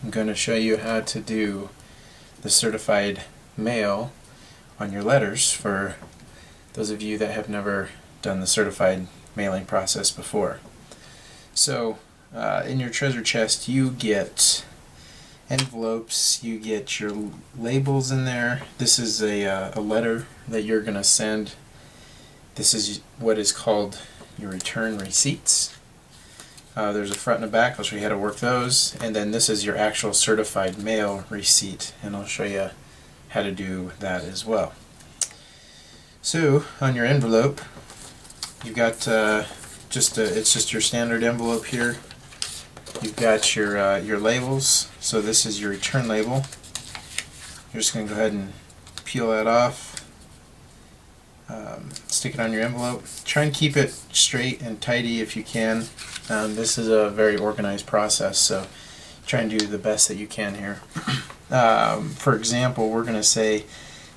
I'm going to show you how to do the certified mail on your letters for those of you that have never done the certified mailing process before. So in your treasure chest you get envelopes, you get your labels in there. This is a letter that you're going to send. This is what is called your return receipts. There's a front and a back. I'll show you how to work those. And then this is your actual certified mail receipt, and I'll show you how to do that as well. So on your envelope, you've got it's just your standard envelope here. You've got your labels. So this is your return label. You're just going to go ahead and peel that off. Stick it on your envelope. Try and keep it straight and tidy if you can. This is a very organized process, so try and do the best that you can here. For example, we're going to say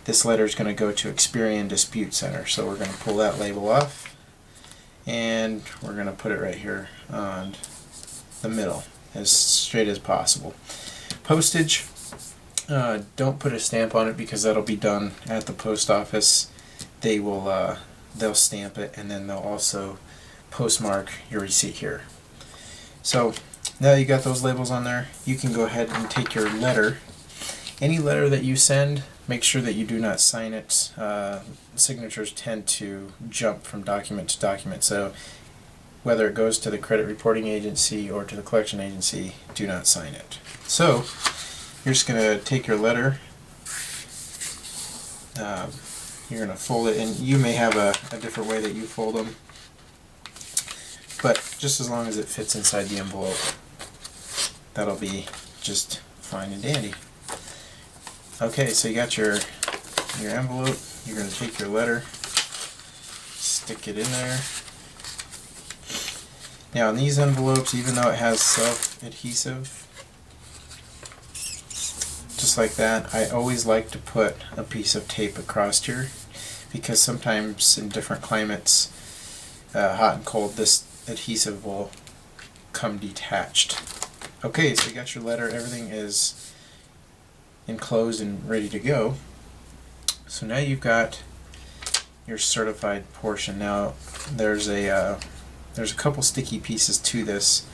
this letter is going to go to Experian Dispute Center, so we're going to pull that label off and we're going to put it right here on the middle, as straight as possible. Postage, don't put a stamp on it because that'll be done at the post office. They will they'll stamp it, and then they'll also postmark your receipt here. So now you got those labels on there, you can go ahead and take your letter. Any letter that you send, make sure that you do not sign it. Signatures tend to jump from document to document, so whether it goes to the credit reporting agency or to the collection agency, do not sign it. So you're just going to take your letter, you're going to fold it, and you may have a different way that you fold them, but just as long as it fits inside the envelope, that'll be just fine and dandy. Okay, so you got your envelope. You're going to take your letter, stick it in there. Now on these envelopes, even though it has self-adhesive, just like that, I always like to put a piece of tape across here, because sometimes in different climates, hot and cold, this adhesive will come detached. Okay, so you got your letter, everything is enclosed and ready to go. So now you've got your certified portion. Now there's a couple sticky pieces to this.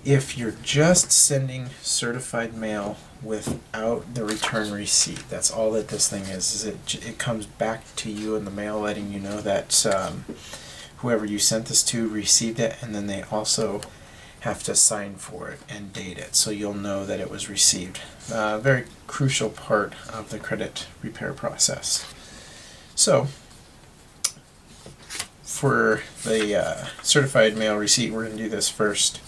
If you're just sending certified mail without the return receipt, that's all that this thing is it comes back to you in the mail, letting you know that whoever you sent this to received it, and then they also have to sign for it and date it, so you'll know that it was received. Very crucial part of the credit repair process. So for the certified mail receipt, we're going to do this first.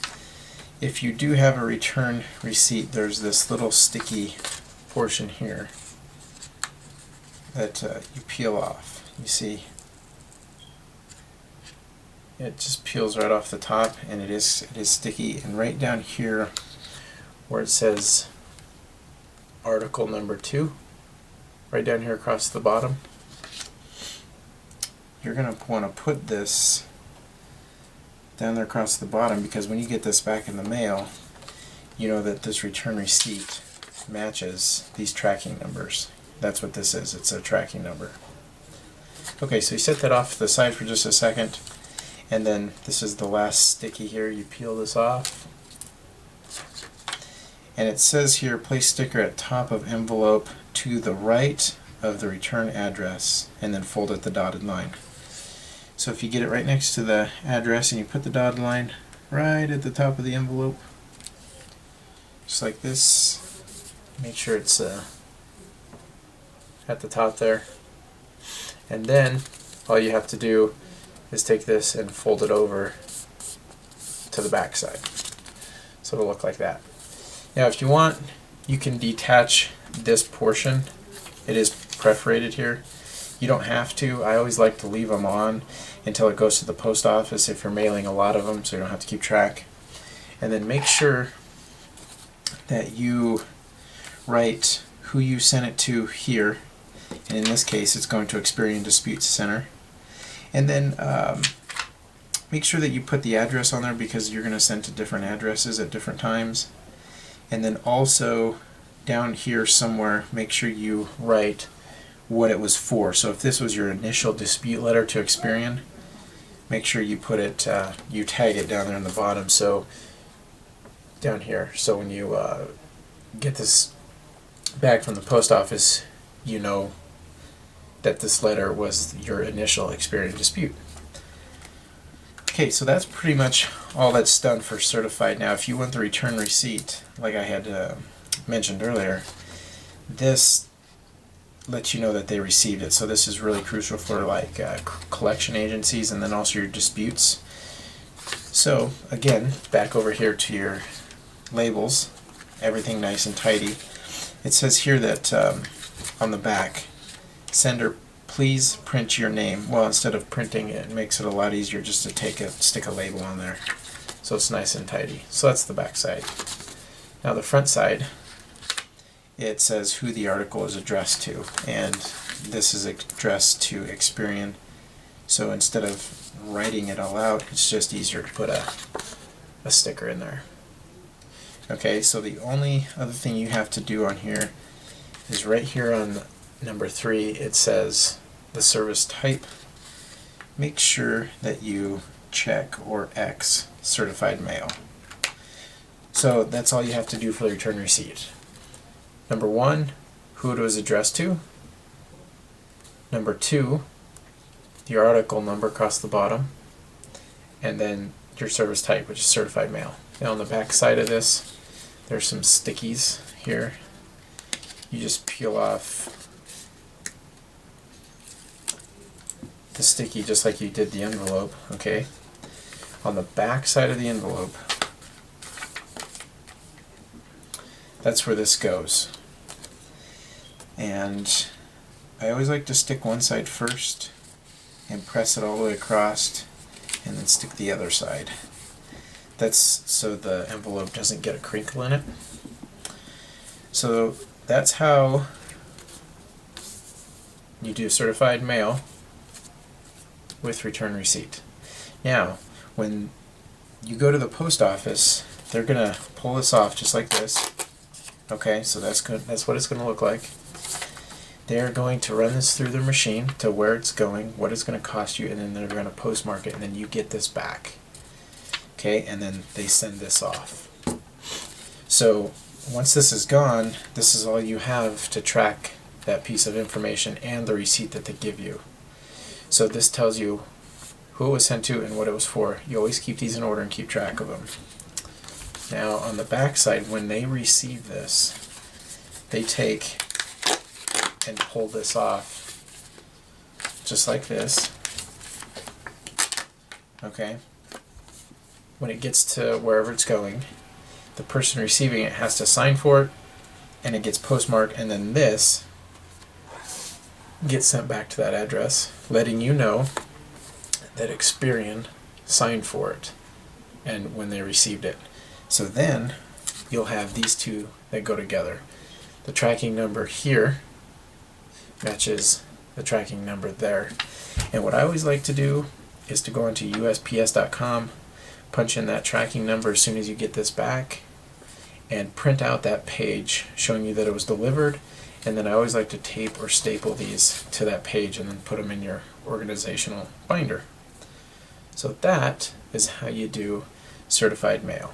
If you do have a return receipt, there's this little sticky portion here that you peel off. You see, it just peels right off the top, and it is sticky. And right down here where it says article number 2, right down here across the bottom, you're going to want to put this down there across the bottom, because when you get this back in the mail, you know that this return receipt matches these tracking numbers. That's what this is, it's a tracking number. Okay, so you set that off to the side for just a second, and then this is the last sticky here. You peel this off, and it says here, place sticker at top of envelope to the right of the return address, and then fold it the dotted line. So if you get it right next to the address and you put the dotted line right at the top of the envelope, just like this, make sure it's at the top there, and then all you have to do is take this and fold it over to the back side, so it'll look like that. Now if you want, you can detach this portion. It is perforated here. You don't have to. I always like to leave them on until it goes to the post office if you're mailing a lot of them, so you don't have to keep track. And then make sure that you write who you sent it to here, and in this case it's going to Experian Dispute Center. And then make sure that you put the address on there, because you're going to send to different addresses at different times. And then also down here somewhere, make sure you write what it was for. So if this was your initial dispute letter to Experian, make sure you put it, you tag it down there in the bottom. So down here, so when you get this back from the post office, you know that this letter was your initial Experian dispute. Okay, so that's pretty much all that's done for certified. Now, if you want the return receipt, like I had mentioned earlier, this lets you know that they received it. So this is really crucial for like collection agencies and then also your disputes. So again, back over here to your labels, everything nice and tidy. It says here that on the back, sender, please print your name. Well, instead of printing it, it makes it a lot easier just to stick a label on there. So it's nice and tidy. So that's the back side. Now the front side, it says who the article is addressed to, and this is addressed to Experian. So instead of writing it all out, it's just easier to put a sticker in there. Okay, so the only other thing you have to do on here is right here on number 3, it says the service type. Make sure that you check or X certified mail. So that's all you have to do for the return receipt. Number 1, who it was addressed to. Number 2, your article number across the bottom. And then your service type, which is certified mail. Now on the back side of this, there's some stickies here. You just peel off the sticky just like you did the envelope, okay? On the back side of the envelope, that's where this goes. And I always like to stick one side first and press it all the way across and then stick the other side. That's so the envelope doesn't get a crinkle in it. So that's how you do certified mail with return receipt. Now, when you go to the post office, they're gonna pull this off just like this. Okay, so that's good. That's what it's gonna look like. They're going to run this through their machine to where it's going, what it's going to cost you, and then they're going to postmark it, and then you get this back. Okay, and then they send this off. So once this is gone, this is all you have to track that piece of information and the receipt that they give you. So this tells you who it was sent to and what it was for. You always keep these in order and keep track of them. Now on the back side, when they receive this, they take and pull this off just like this. Okay, when it gets to wherever it's going, the person receiving it has to sign for it, and it gets postmarked, and then this gets sent back to that address, letting you know that Experian signed for it and when they received it. So then you'll have these two that go together. The tracking number here matches the tracking number there. And what I always like to do is to go into USPS.com, punch in that tracking number as soon as you get this back, and print out that page showing you that it was delivered. And then I always like to tape or staple these to that page and then put them in your organizational binder. So that is how you do certified mail.